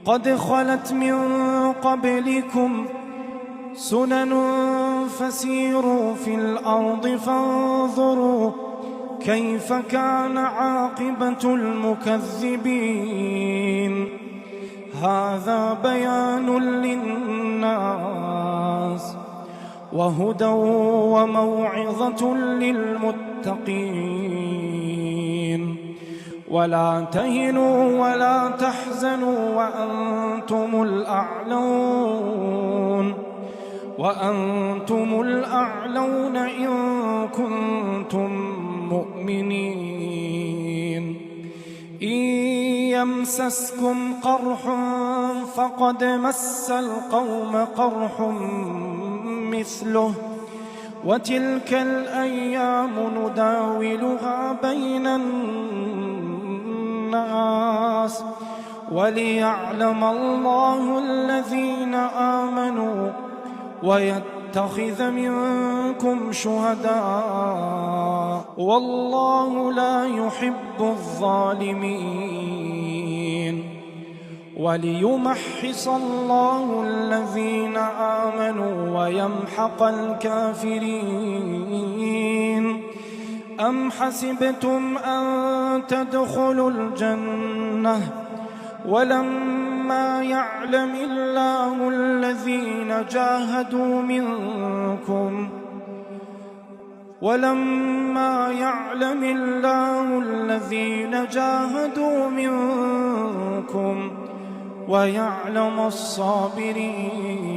قد خلت من قبلكم سنن فسيروا في الأرض فانظروا كيف كان عاقبة المكذبين. هذا بيان للناس وهدى وموعظة للمتقين. ولا تهنوا ولا تحزنوا وأنتم الأعلون إن كنتم مؤمنين. إن يمسسكم قرح فقد مس القوم قرح مثله وتلك الأيام نداولها بين الناس وليعلم الله الذين آمنوا ويتخذ منكم شهداء والله لا يحب الظالمين. وليمحص الله الذين آمنوا ويمحق الكافرين. أم حسبتم أن تدخلوا الجنة ولما يعلم الله الذين جاهدوا منكم ويعلم الصابرين.